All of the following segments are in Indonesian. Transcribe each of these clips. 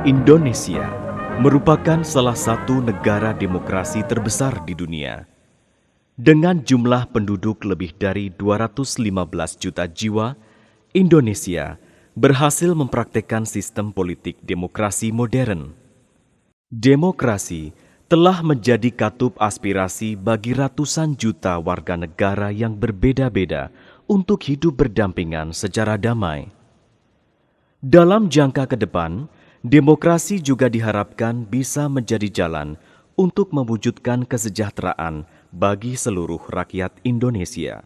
Indonesia merupakan salah satu negara demokrasi terbesar di dunia. Dengan jumlah penduduk lebih dari 215 juta jiwa, Indonesia berhasil mempraktekkan sistem politik demokrasi modern. Demokrasi telah menjadi katup aspirasi bagi ratusan juta warga negara yang berbeda-beda untuk hidup berdampingan secara damai. Dalam jangka ke depan, demokrasi juga diharapkan bisa menjadi jalan untuk mewujudkan kesejahteraan bagi seluruh rakyat Indonesia.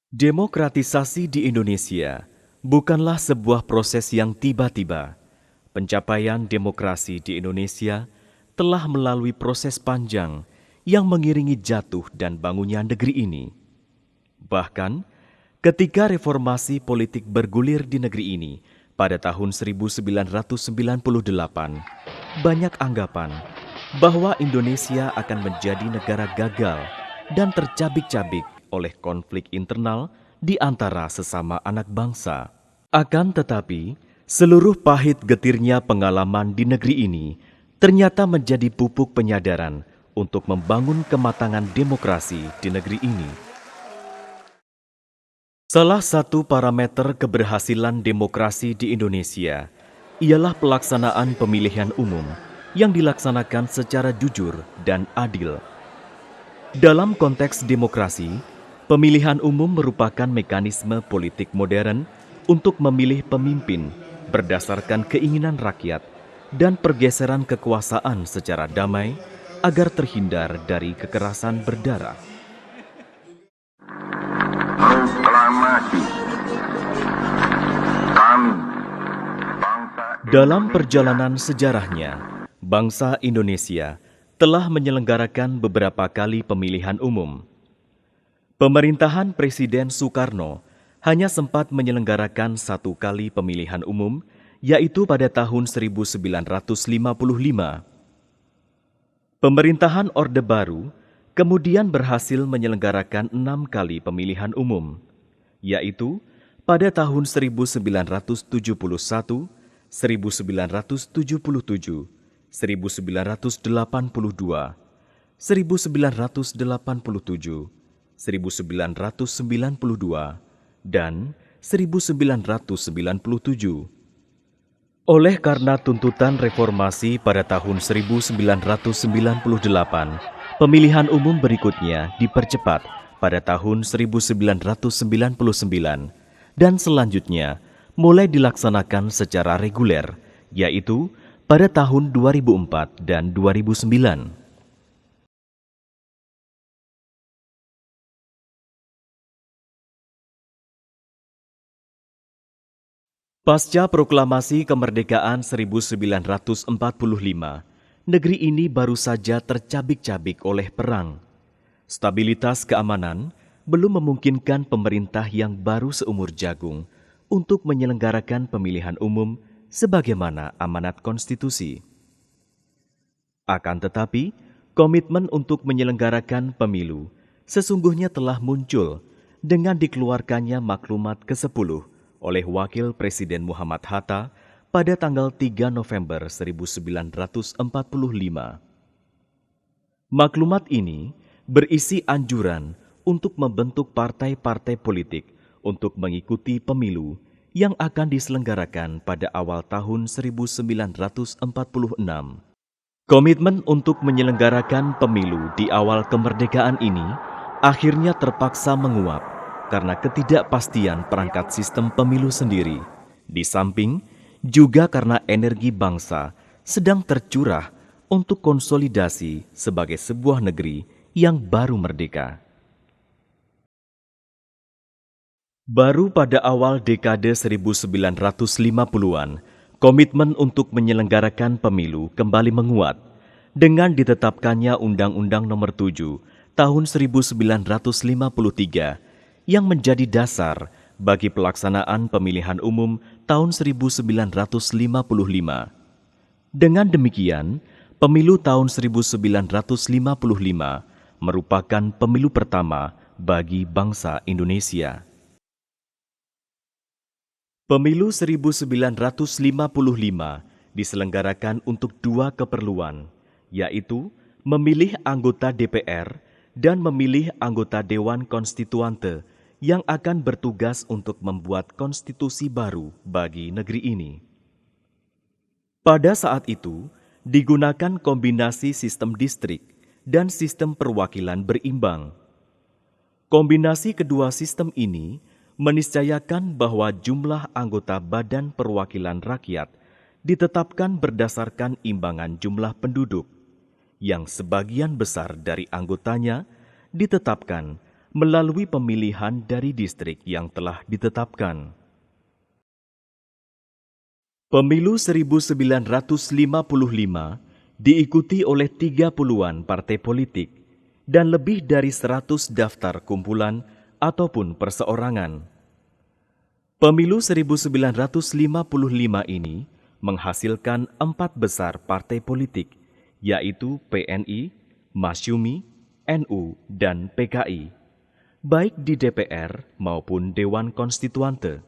Demokratisasi di Indonesia bukanlah sebuah proses yang tiba-tiba. Pencapaian demokrasi di Indonesia telah melalui proses panjang yang mengiringi jatuh dan bangunnya negeri ini. Bahkan, ketika reformasi politik bergulir di negeri ini pada tahun 1998, banyak anggapan bahwa Indonesia akan menjadi negara gagal dan tercabik-cabik oleh konflik internal di antara sesama anak bangsa. Akan tetapi, seluruh pahit getirnya pengalaman di negeri ini ternyata menjadi pupuk penyadaran untuk membangun kematangan demokrasi di negeri ini. Salah satu parameter keberhasilan demokrasi di Indonesia ialah pelaksanaan pemilihan umum yang dilaksanakan secara jujur dan adil. Dalam konteks demokrasi, pemilihan umum merupakan mekanisme politik modern untuk memilih pemimpin berdasarkan keinginan rakyat dan pergeseran kekuasaan secara damai agar terhindar dari kekerasan berdarah. Dalam perjalanan sejarahnya, bangsa Indonesia telah menyelenggarakan beberapa kali pemilihan umum. Pemerintahan Presiden Soekarno hanya sempat menyelenggarakan satu kali pemilihan umum, yaitu pada tahun 1955. Pemerintahan Orde Baru kemudian berhasil menyelenggarakan 6 kali pemilihan umum, yaitu pada tahun 1971, 1977, 1982, 1987, 1992, 1992, dan 1997. Oleh karena tuntutan reformasi pada tahun 1998, pemilihan umum berikutnya dipercepat pada tahun 1999 dan selanjutnya mulai dilaksanakan secara reguler, yaitu pada tahun 2004 dan 2009. Pasca proklamasi kemerdekaan 1945, negeri ini baru saja tercabik-cabik oleh perang. Stabilitas keamanan belum memungkinkan pemerintah yang baru seumur jagung untuk menyelenggarakan pemilihan umum sebagaimana amanat konstitusi. Akan tetapi, komitmen untuk menyelenggarakan pemilu sesungguhnya telah muncul dengan dikeluarkannya maklumat ke-10 oleh Wakil Presiden Muhammad Hatta pada tanggal 3 November 1945. Maklumat ini berisi anjuran untuk membentuk partai-partai politik untuk mengikuti pemilu yang akan diselenggarakan pada awal tahun 1946. Komitmen untuk menyelenggarakan pemilu di awal kemerdekaan ini akhirnya terpaksa menguap karena ketidakpastian perangkat sistem pemilu sendiri, di samping juga karena energi bangsa sedang tercurah untuk konsolidasi sebagai sebuah negeri yang baru merdeka. Baru pada awal dekade 1950-an, komitmen untuk menyelenggarakan pemilu kembali menguat dengan ditetapkannya Undang-Undang Nomor 7 Tahun 1953 yang menjadi dasar bagi pelaksanaan pemilihan umum tahun 1955. Dengan demikian, pemilu tahun 1955 merupakan pemilu pertama bagi bangsa Indonesia. Pemilu 1955 diselenggarakan untuk dua keperluan, yaitu memilih anggota DPR dan memilih anggota Dewan Konstituante yang akan bertugas untuk membuat konstitusi baru bagi negeri ini. Pada saat itu, digunakan kombinasi sistem distrik dan sistem perwakilan berimbang. Kombinasi kedua sistem ini meniscayakan bahwa jumlah anggota Badan Perwakilan Rakyat ditetapkan berdasarkan imbangan jumlah penduduk, yang sebagian besar dari anggotanya ditetapkan melalui pemilihan dari distrik yang telah ditetapkan. Pemilu 1955 diikuti oleh 30-an partai politik dan lebih dari 100 daftar kumpulan ataupun perseorangan. Pemilu 1955 ini menghasilkan 4 besar partai politik, yaitu PNI, Masyumi, NU, dan PKI, baik di DPR maupun Dewan Konstituante.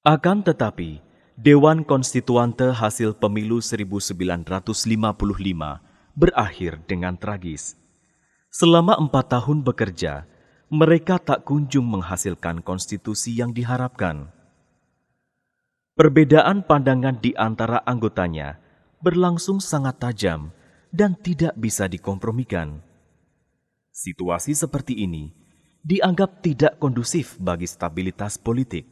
Akan tetapi, Dewan Konstituante hasil pemilu 1955 berakhir dengan tragis. Selama 4 tahun bekerja, mereka tak kunjung menghasilkan konstitusi yang diharapkan. Perbedaan pandangan di antara anggotanya berlangsung sangat tajam dan tidak bisa dikompromikan. Situasi seperti ini dianggap tidak kondusif bagi stabilitas politik.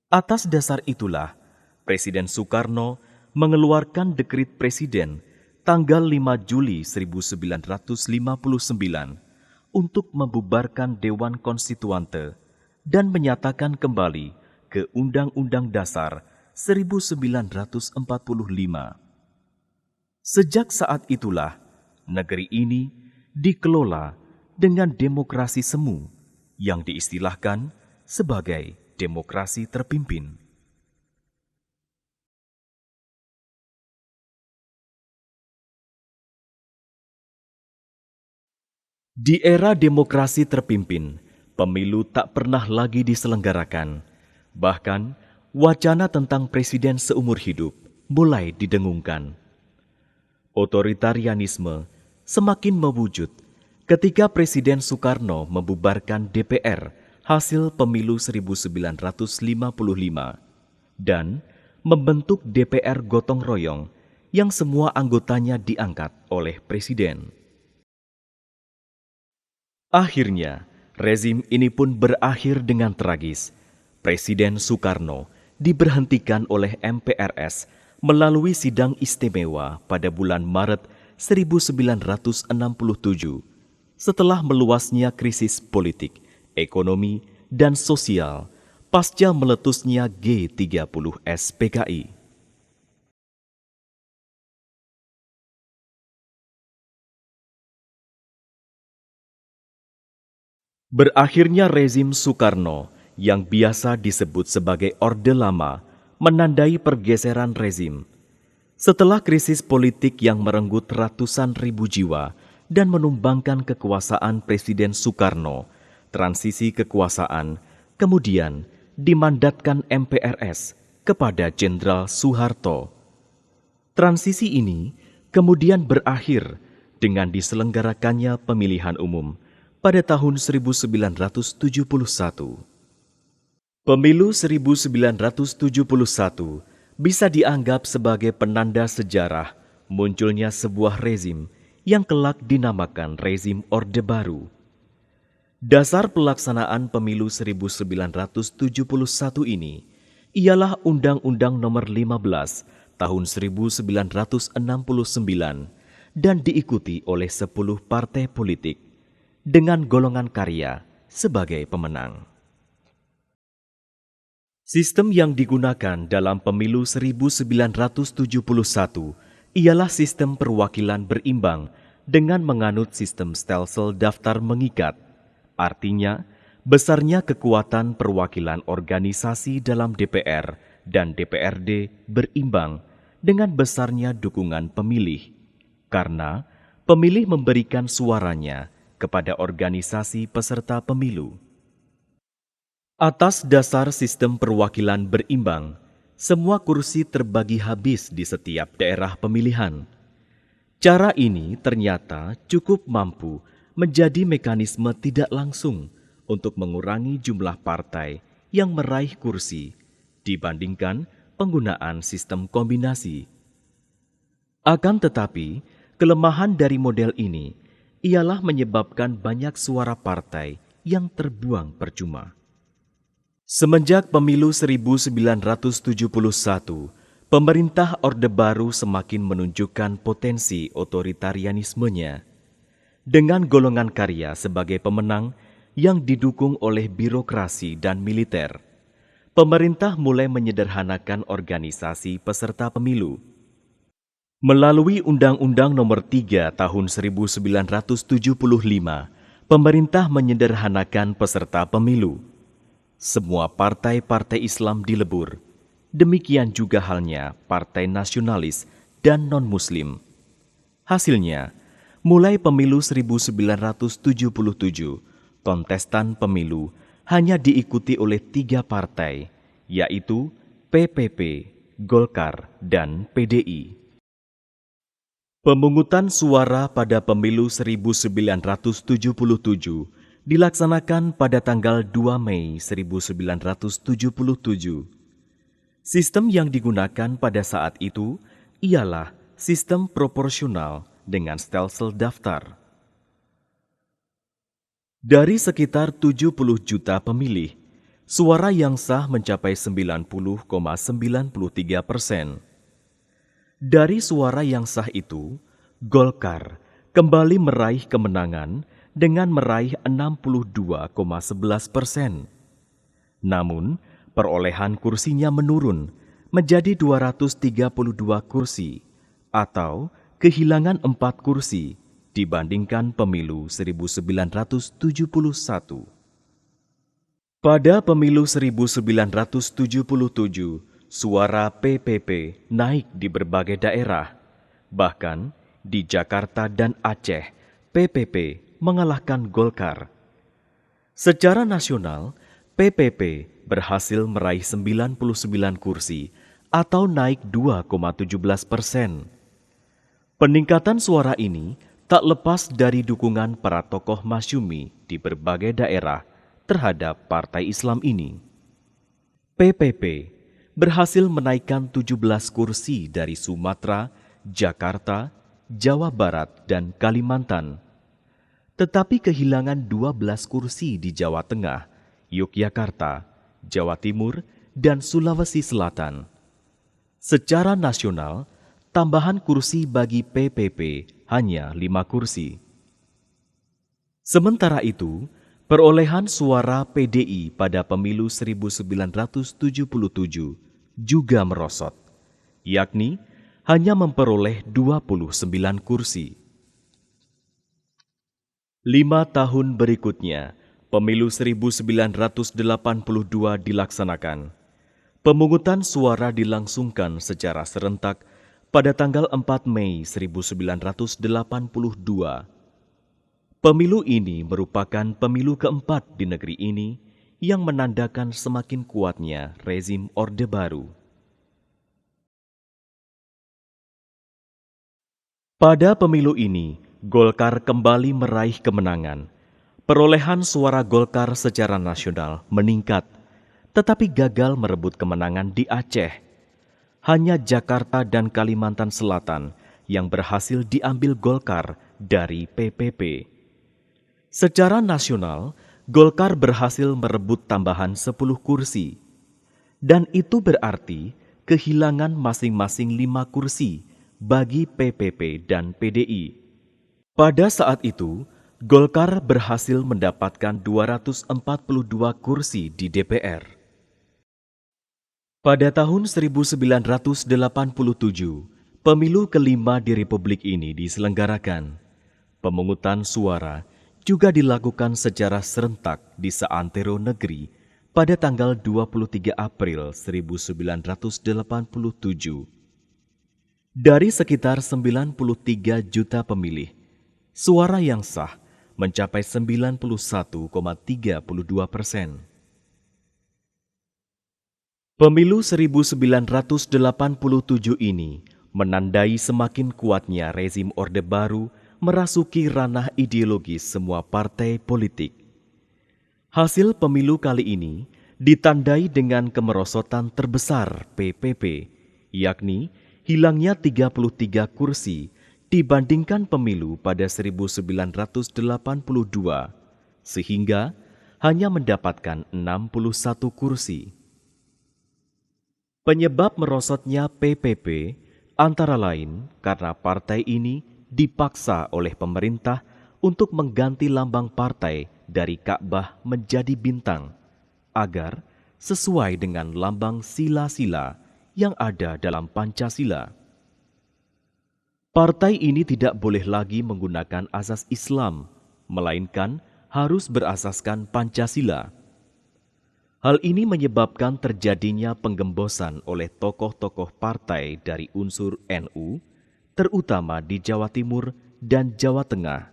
Atas dasar itulah, Presiden Soekarno mengeluarkan dekrit Presiden tanggal 5 Juli 1959 untuk membubarkan Dewan Konstituante dan menyatakan kembali ke Undang-Undang Dasar 1945. Sejak saat itulah, negeri ini dikelola dengan demokrasi semu yang diistilahkan sebagai demokrasi terpimpin. Di era demokrasi terpimpin, pemilu tak pernah lagi diselenggarakan. Bahkan, wacana tentang presiden seumur hidup mulai didengungkan. Otoritarianisme semakin mewujud ketika Presiden Soekarno membubarkan DPR hasil pemilu 1955 dan membentuk DPR gotong royong yang semua anggotanya diangkat oleh Presiden. Akhirnya, rezim ini pun berakhir dengan tragis. Presiden Soekarno diberhentikan oleh MPRS melalui sidang istimewa pada bulan Maret 1967 setelah meluasnya krisis politik, ekonomi, dan sosial pasca meletusnya G30S PKI. Berakhirnya rezim Soekarno yang biasa disebut sebagai Orde Lama menandai pergeseran rezim. Setelah krisis politik yang merenggut ratusan ribu jiwa dan menumbangkan kekuasaan Presiden Soekarno, transisi kekuasaan kemudian dimandatkan MPRS kepada Jenderal Soeharto. Transisi ini kemudian berakhir dengan diselenggarakannya pemilihan umum pada tahun 1971. Pemilu 1971 bisa dianggap sebagai penanda sejarah munculnya sebuah rezim yang kelak dinamakan rezim Orde Baru. Dasar pelaksanaan pemilu 1971 ini ialah Undang-Undang Nomor 15 Tahun 1969 dan diikuti oleh 10 partai politik dengan golongan karya sebagai pemenang. Sistem yang digunakan dalam pemilu 1971 ialah sistem perwakilan berimbang dengan menganut sistem stelsel daftar mengikat. Artinya, besarnya kekuatan perwakilan organisasi dalam DPR dan DPRD berimbang dengan besarnya dukungan pemilih, karena pemilih memberikan suaranya kepada organisasi peserta pemilu. Atas dasar sistem perwakilan berimbang, semua kursi terbagi habis di setiap daerah pemilihan. Cara ini ternyata cukup mampu menjadi mekanisme tidak langsung untuk mengurangi jumlah partai yang meraih kursi dibandingkan penggunaan sistem kombinasi. Akan tetapi, kelemahan dari model ini ialah menyebabkan banyak suara partai yang terbuang percuma. Semenjak pemilu 1971, pemerintah Orde Baru semakin menunjukkan potensi otoritarianismenya. Dengan golongan karya sebagai pemenang yang didukung oleh birokrasi dan militer, pemerintah mulai menyederhanakan organisasi peserta pemilu. Melalui Undang-Undang Nomor 3 Tahun 1975, pemerintah menyederhanakan peserta pemilu. Semua partai-partai Islam dilebur. Demikian juga halnya partai nasionalis dan non-Muslim. Hasilnya, mulai pemilu 1977, kontestan pemilu hanya diikuti oleh 3 partai, yaitu PPP, Golkar, dan PDI. Pemungutan suara pada pemilu 1977 dilaksanakan pada tanggal 2 Mei 1977. Sistem yang digunakan pada saat itu ialah sistem proporsional dengan stelsel daftar. Dari sekitar 70 juta pemilih, suara yang sah mencapai 90,93%. Dari suara yang sah itu, Golkar kembali meraih kemenangan dengan meraih 62,11%. Namun, perolehan kursinya menurun menjadi 232 kursi atau kehilangan 4 kursi dibandingkan pemilu 1971. Pada pemilu 1977, suara PPP naik di berbagai daerah. Bahkan di Jakarta dan Aceh, PPP mengalahkan Golkar. Secara nasional, PPP berhasil meraih 99 kursi atau naik 2,17%. Peningkatan suara ini tak lepas dari dukungan para tokoh masyumi di berbagai daerah terhadap partai Islam ini. PPP berhasil menaikkan 17 kursi dari Sumatera, Jakarta, Jawa Barat, dan Kalimantan. Tetapi kehilangan 12 kursi di Jawa Tengah, Yogyakarta, Jawa Timur, dan Sulawesi Selatan. Secara nasional, tambahan kursi bagi PPP hanya 5 kursi. Sementara itu, perolehan suara PDI pada pemilu 1977 juga merosot, yakni hanya memperoleh 29 kursi. 5 tahun berikutnya, pemilu 1982 dilaksanakan. Pemungutan suara dilangsungkan secara serentak pada tanggal 4 Mei 1982. Pemilu ini merupakan pemilu keempat di negeri ini yang menandakan semakin kuatnya rezim Orde Baru. Pada pemilu ini, Golkar kembali meraih kemenangan. Perolehan suara Golkar secara nasional meningkat, tetapi gagal merebut kemenangan di Aceh. Hanya Jakarta dan Kalimantan Selatan yang berhasil diambil Golkar dari PPP. Secara nasional, Golkar berhasil merebut tambahan 10 kursi. Dan itu berarti kehilangan masing-masing 5 kursi bagi PPP dan PDI. Pada saat itu, Golkar berhasil mendapatkan 242 kursi di DPR. Pada tahun 1987, pemilu kelima di Republik ini diselenggarakan. Pemungutan suara juga dilakukan secara serentak di seantero negeri pada tanggal 23 April 1987. Dari sekitar 93 juta pemilih, suara yang sah mencapai 91,32%. Pemilu 1987 ini menandai semakin kuatnya rezim Orde Baru merasuki ranah ideologis semua partai politik. Hasil pemilu kali ini ditandai dengan kemerosotan terbesar PPP, yakni hilangnya 33 kursi dibandingkan pemilu pada 1982, sehingga hanya mendapatkan 61 kursi. Penyebab merosotnya PPP antara lain karena partai ini dipaksa oleh pemerintah untuk mengganti lambang partai dari Ka'bah menjadi bintang agar sesuai dengan lambang sila-sila yang ada dalam Pancasila. Partai ini tidak boleh lagi menggunakan asas Islam, melainkan harus berasaskan Pancasila. Hal ini menyebabkan terjadinya penggembosan oleh tokoh-tokoh partai dari unsur NU, terutama di Jawa Timur dan Jawa Tengah.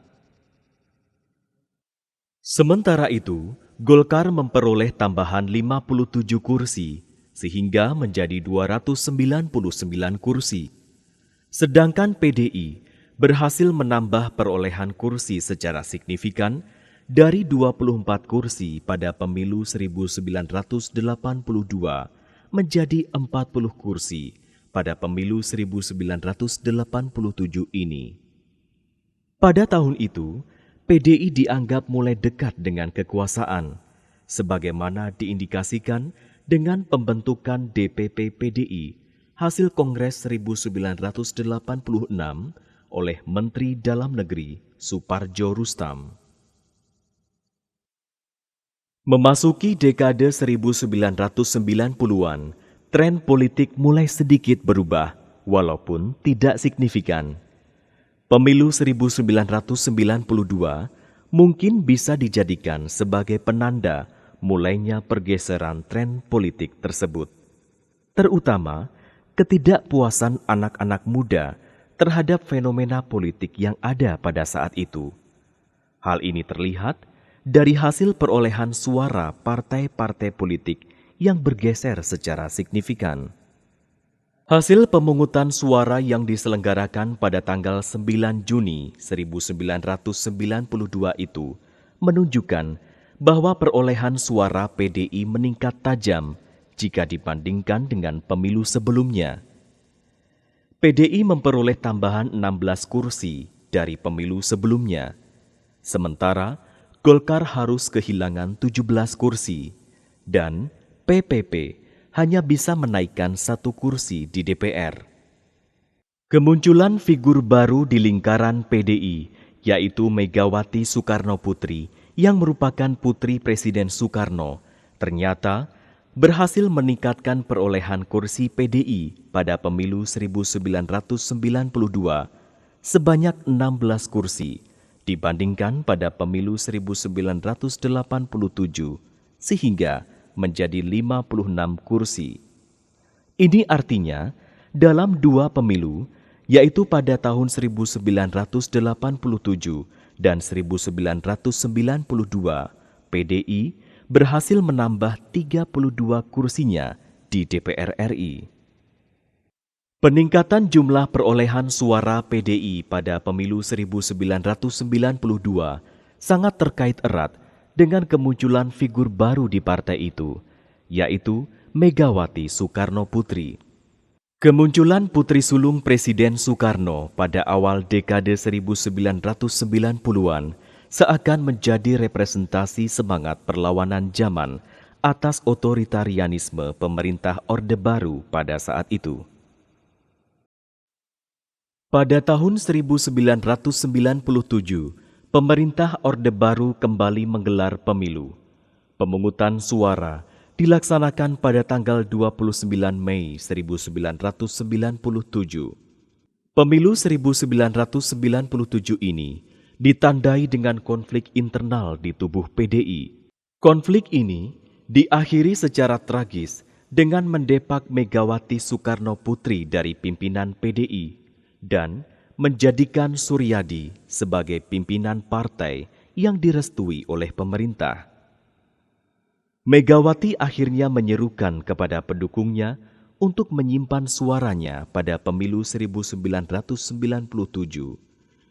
Sementara itu, Golkar memperoleh tambahan 57 kursi, sehingga menjadi 299 kursi. Sedangkan PDI berhasil menambah perolehan kursi secara signifikan dari 24 kursi pada pemilu 1982 menjadi 40 kursi pada pemilu 1987 ini. Pada tahun itu, PDI dianggap mulai dekat dengan kekuasaan, sebagaimana diindikasikan dengan pembentukan DPP PDI hasil Kongres 1986 oleh Menteri Dalam Negeri Soepardjo Roestam. Memasuki dekade 1990-an, tren politik mulai sedikit berubah, walaupun tidak signifikan. Pemilu 1992 mungkin bisa dijadikan sebagai penanda mulainya pergeseran tren politik tersebut, terutama ketidakpuasan anak-anak muda terhadap fenomena politik yang ada pada saat itu. Hal ini terlihat dari hasil perolehan suara partai-partai politik yang bergeser secara signifikan. Hasil pemungutan suara yang diselenggarakan pada tanggal 9 Juni 1992 itu menunjukkan bahwa perolehan suara PDI meningkat tajam jika dibandingkan dengan pemilu sebelumnya. PDI memperoleh tambahan 16 kursi dari pemilu sebelumnya, sementara Golkar harus kehilangan 17 kursi, dan PPP hanya bisa menaikkan 1 kursi di DPR. Kemunculan figur baru di lingkaran PDI, yaitu Megawati Soekarnoputri yang merupakan putri Presiden Soekarno, ternyata berhasil meningkatkan perolehan kursi PDI pada pemilu 1992 sebanyak 16 kursi, dibandingkan pada pemilu 1987, sehingga menjadi 56 kursi. Ini artinya, dalam 2 pemilu, yaitu pada tahun 1987 dan 1992, PDI berhasil menambah 32 kursinya di DPR RI. Peningkatan jumlah perolehan suara PDI pada pemilu 1992 sangat terkait erat dengan kemunculan figur baru di partai itu, yaitu Megawati Soekarnoputri. Kemunculan putri sulung Presiden Soekarno pada awal dekade 1990-an seakan menjadi representasi semangat perlawanan zaman atas otoritarianisme pemerintah Orde Baru pada saat itu. Pada tahun 1997, pemerintah Orde Baru kembali menggelar pemilu. Pemungutan suara dilaksanakan pada tanggal 29 Mei 1997. Pemilu 1997 ini ditandai dengan konflik internal di tubuh PDI. Konflik ini diakhiri secara tragis dengan mendepak Megawati Soekarnoputri dari pimpinan PDI dan menjadikan Suryadi sebagai pimpinan partai yang direstui oleh pemerintah. Megawati akhirnya menyerukan kepada pendukungnya untuk menyimpan suaranya pada pemilu 1997,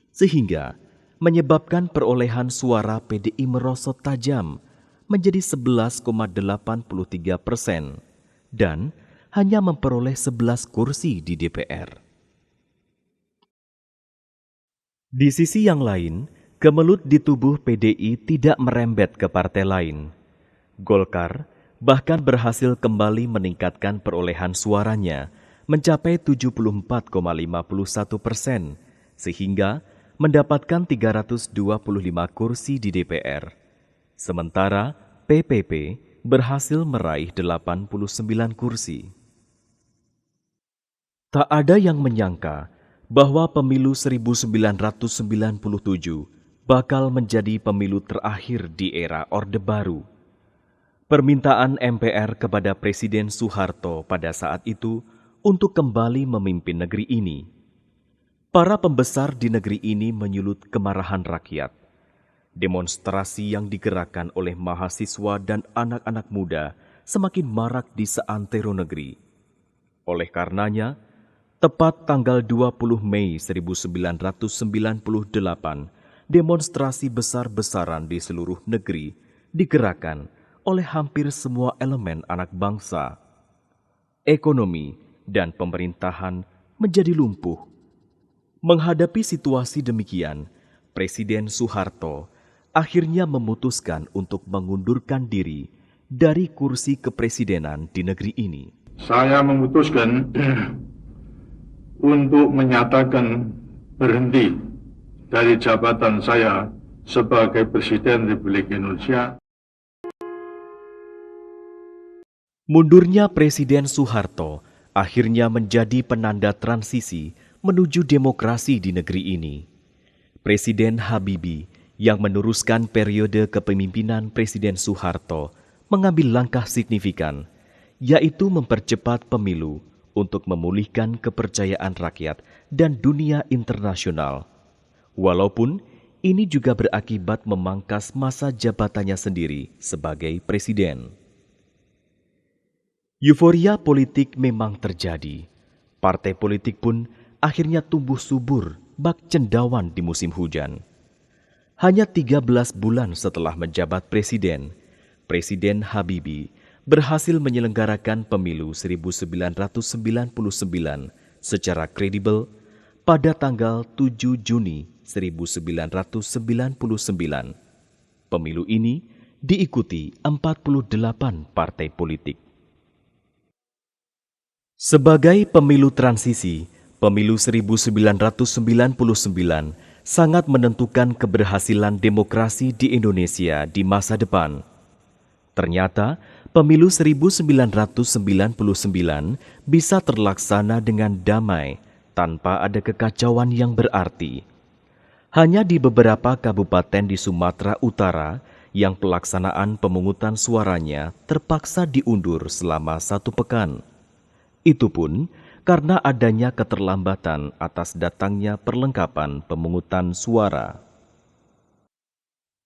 sehingga menyebabkan perolehan suara PDI merosot tajam menjadi 11,83% dan hanya memperoleh 11 kursi di DPR. Di sisi yang lain, kemelut di tubuh PDI tidak merembet ke partai lain. Golkar bahkan berhasil kembali meningkatkan perolehan suaranya mencapai 74,51%, sehingga mendapatkan 325 kursi di DPR. Sementara PPP berhasil meraih 89 kursi. Tak ada yang menyangka bahwa pemilu 1997 bakal menjadi pemilu terakhir di era Orde Baru. Permintaan MPR kepada Presiden Soeharto pada saat itu untuk kembali memimpin negeri ini. Para pembesar di negeri ini menyulut kemarahan rakyat. Demonstrasi yang digerakkan oleh mahasiswa dan anak-anak muda semakin marak di seantero negeri. Oleh karenanya, tepat tanggal 20 Mei 1998, demonstrasi besar-besaran di seluruh negeri digerakkan oleh hampir semua elemen anak bangsa. Ekonomi dan pemerintahan menjadi lumpuh. Menghadapi situasi demikian, Presiden Soeharto akhirnya memutuskan untuk mengundurkan diri dari kursi kepresidenan di negeri ini. Saya memutuskan untuk menyatakan berhenti dari jabatan saya sebagai Presiden Republik Indonesia. Mundurnya Presiden Soeharto akhirnya menjadi penanda transisi menuju demokrasi di negeri ini. Presiden Habibie yang meneruskan periode kepemimpinan Presiden Soeharto mengambil langkah signifikan, yaitu mempercepat pemilu untuk memulihkan kepercayaan rakyat dan dunia internasional. Walaupun ini juga berakibat memangkas masa jabatannya sendiri sebagai presiden. Euforia politik memang terjadi. Partai politik pun akhirnya tumbuh subur bak cendawan di musim hujan. Hanya 13 bulan setelah menjabat presiden, Presiden Habibie berhasil menyelenggarakan pemilu 1999 secara kredibel pada tanggal 7 Juni 1999. Pemilu ini diikuti 48 partai politik. Sebagai pemilu transisi, pemilu 1999 sangat menentukan keberhasilan demokrasi di Indonesia di masa depan. Ternyata, pemilu 1999 bisa terlaksana dengan damai tanpa ada kekacauan yang berarti. Hanya di beberapa kabupaten di Sumatera Utara yang pelaksanaan pemungutan suaranya terpaksa diundur selama 1 pekan. Itu pun karena adanya keterlambatan atas datangnya perlengkapan pemungutan suara.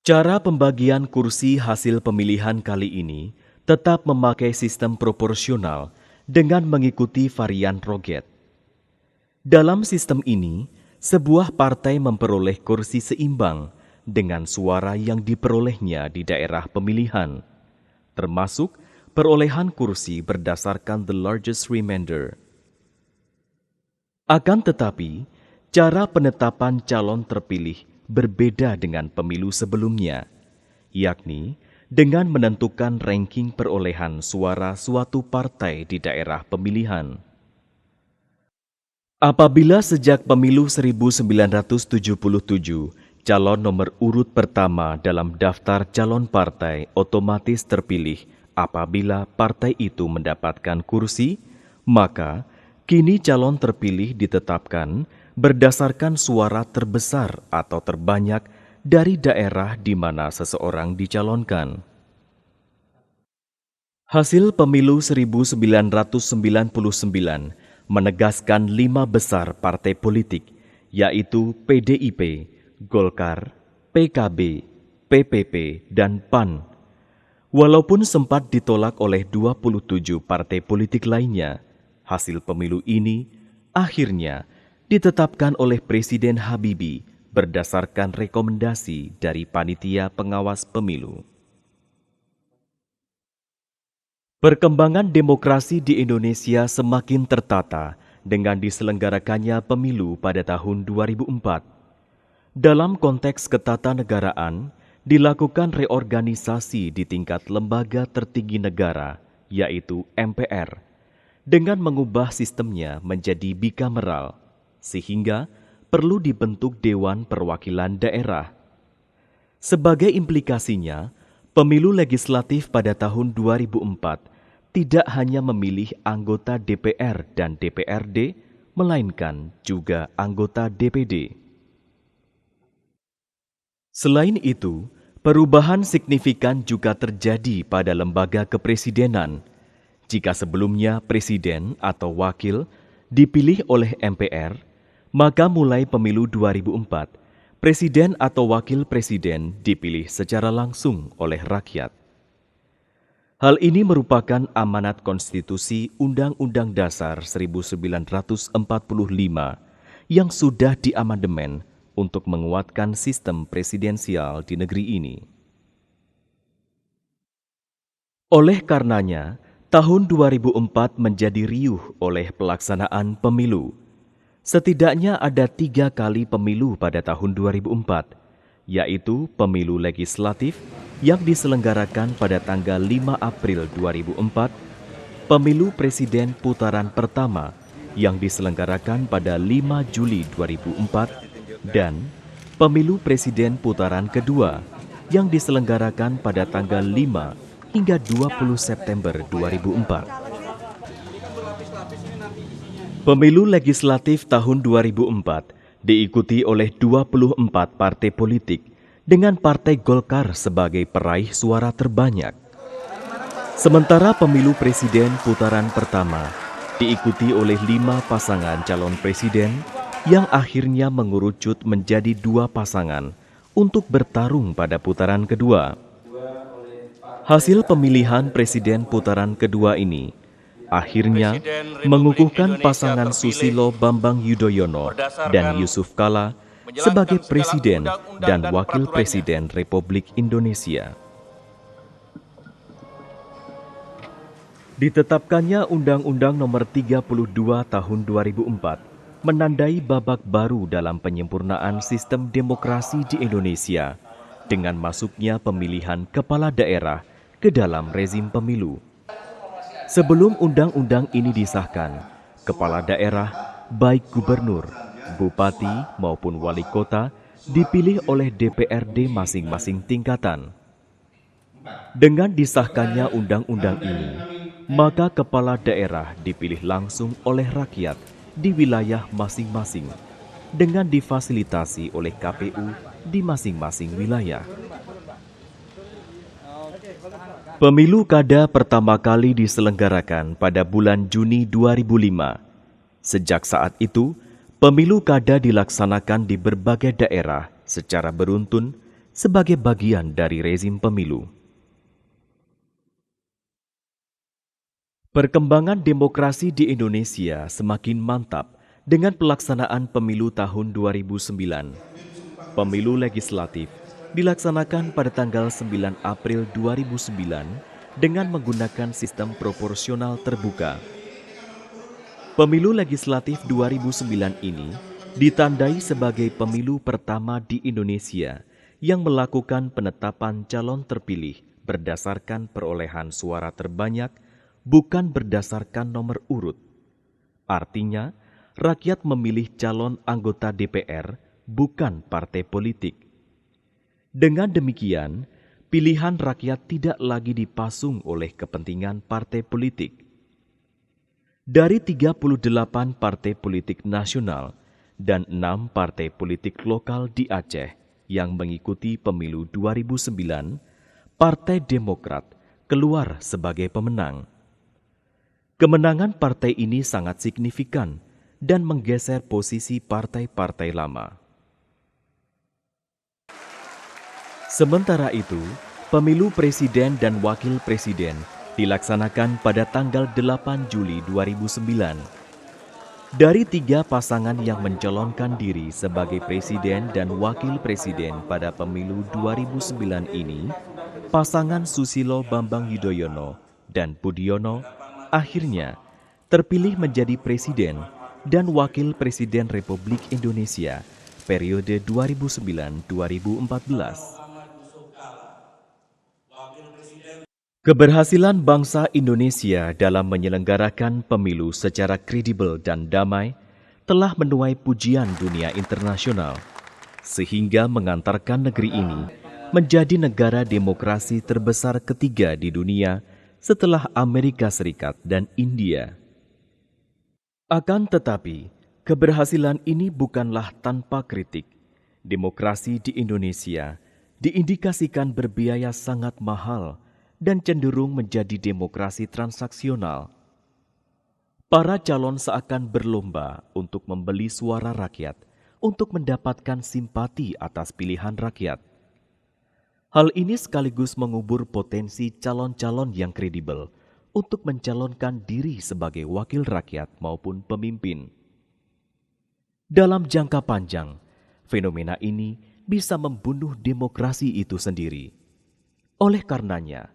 Cara pembagian kursi hasil pemilihan kali ini tetap memakai sistem proporsional dengan mengikuti varian Roget. Dalam sistem ini, sebuah partai memperoleh kursi seimbang dengan suara yang diperolehnya di daerah pemilihan, termasuk perolehan kursi berdasarkan the largest remainder. Akan tetapi, cara penetapan calon terpilih berbeda dengan pemilu sebelumnya, yakni dengan menentukan ranking perolehan suara suatu partai di daerah pemilihan. Apabila sejak pemilu 1977, calon nomor urut pertama dalam daftar calon partai otomatis terpilih apabila partai itu mendapatkan kursi, maka kini calon terpilih ditetapkan berdasarkan suara terbesar atau terbanyak dari daerah di mana seseorang dicalonkan. Hasil pemilu 1999 menegaskan 5 besar partai politik, yaitu PDIP, Golkar, PKB, PPP, dan PAN, Walaupun sempat ditolak oleh 27 partai politik lainnya, hasil pemilu ini akhirnya ditetapkan oleh Presiden Habibie berdasarkan rekomendasi dari Panitia Pengawas Pemilu. Perkembangan demokrasi di Indonesia semakin tertata dengan diselenggarakannya pemilu pada tahun 2004. Dalam konteks ketatanegaraan, dilakukan reorganisasi di tingkat lembaga tertinggi negara, yaitu MPR, dengan mengubah sistemnya menjadi bikameral, sehingga perlu dibentuk Dewan Perwakilan Daerah. Sebagai implikasinya, pemilu legislatif pada tahun 2004 tidak hanya memilih anggota DPR dan DPRD, melainkan juga anggota DPD. Selain itu, perubahan signifikan juga terjadi pada lembaga kepresidenan. Jika sebelumnya presiden atau wakil dipilih oleh MPR, maka mulai pemilu 2004, presiden atau wakil presiden dipilih secara langsung oleh rakyat. Hal ini merupakan amanat konstitusi Undang-Undang Dasar 1945 yang sudah diamandemen untuk menguatkan sistem presidensial di negeri ini. Oleh karenanya, tahun 2004 menjadi riuh oleh pelaksanaan pemilu. Setidaknya ada 3 kali pemilu pada tahun 2004, yaitu pemilu legislatif yang diselenggarakan pada tanggal 5 April 2004, pemilu presiden putaran pertama yang diselenggarakan pada 5 Juli 2004, dan pemilu presiden putaran kedua yang diselenggarakan pada tanggal 5 hingga 20 September 2004. Pemilu legislatif tahun 2004 diikuti oleh 24 partai politik dengan Partai Golkar sebagai peraih suara terbanyak. Sementara pemilu presiden putaran pertama diikuti oleh 5 pasangan calon presiden yang akhirnya mengerucut menjadi 2 pasangan untuk bertarung pada putaran kedua. Hasil pemilihan presiden putaran kedua ini akhirnya mengukuhkan pasangan Susilo Bambang Yudhoyono dan Yusuf Kala sebagai Presiden dan Wakil Presiden Republik Indonesia. Ditetapkannya Undang-Undang Nomor 32 Tahun 2004 menandai babak baru dalam penyempurnaan sistem demokrasi di Indonesia dengan masuknya pemilihan kepala daerah ke dalam rezim pemilu. Sebelum undang-undang ini disahkan, kepala daerah, baik gubernur, bupati maupun wali kota, dipilih oleh DPRD masing-masing tingkatan. Dengan disahkannya undang-undang ini, maka kepala daerah dipilih langsung oleh rakyat di wilayah masing-masing, dengan difasilitasi oleh KPU di masing-masing wilayah. Pemilu kada pertama kali diselenggarakan pada bulan Juni 2005. Sejak saat itu, pemilu kada dilaksanakan di berbagai daerah secara beruntun sebagai bagian dari rezim pemilu. Perkembangan demokrasi di Indonesia semakin mantap dengan pelaksanaan pemilu tahun 2009. Pemilu legislatif dilaksanakan pada tanggal 9 April 2009 dengan menggunakan sistem proporsional terbuka. Pemilu legislatif 2009 ini ditandai sebagai pemilu pertama di Indonesia yang melakukan penetapan calon terpilih berdasarkan perolehan suara terbanyak, bukan berdasarkan nomor urut. Artinya, rakyat memilih calon anggota DPR, bukan partai politik. Dengan demikian, pilihan rakyat tidak lagi dipasung oleh kepentingan partai politik. Dari 38 partai politik nasional dan 6 partai politik lokal di Aceh yang mengikuti pemilu 2009, Partai Demokrat keluar sebagai pemenang. Kemenangan partai ini sangat signifikan dan menggeser posisi partai-partai lama. Sementara itu, Pemilu Presiden dan Wakil Presiden dilaksanakan pada tanggal 8 Juli 2009. Dari 3 pasangan yang mencalonkan diri sebagai Presiden dan Wakil Presiden pada pemilu 2009 ini, pasangan Susilo Bambang Yudhoyono dan Budiono akhirnya terpilih menjadi Presiden dan Wakil Presiden Republik Indonesia periode 2009-2014. Keberhasilan bangsa Indonesia dalam menyelenggarakan pemilu secara kredibel dan damai telah menuai pujian dunia internasional, sehingga mengantarkan negeri ini menjadi negara demokrasi terbesar ketiga di dunia setelah Amerika Serikat dan India. Akan tetapi, keberhasilan ini bukanlah tanpa kritik. Demokrasi di Indonesia diindikasikan berbiaya sangat mahal dan cenderung menjadi demokrasi transaksional. Para calon seakan berlomba untuk membeli suara rakyat untuk mendapatkan simpati atas pilihan rakyat. Hal ini sekaligus mengubur potensi calon-calon yang kredibel untuk mencalonkan diri sebagai wakil rakyat maupun pemimpin. Dalam jangka panjang, fenomena ini bisa membunuh demokrasi itu sendiri. Oleh karenanya,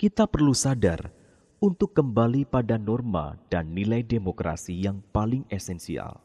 kita perlu sadar untuk kembali pada norma dan nilai demokrasi yang paling esensial.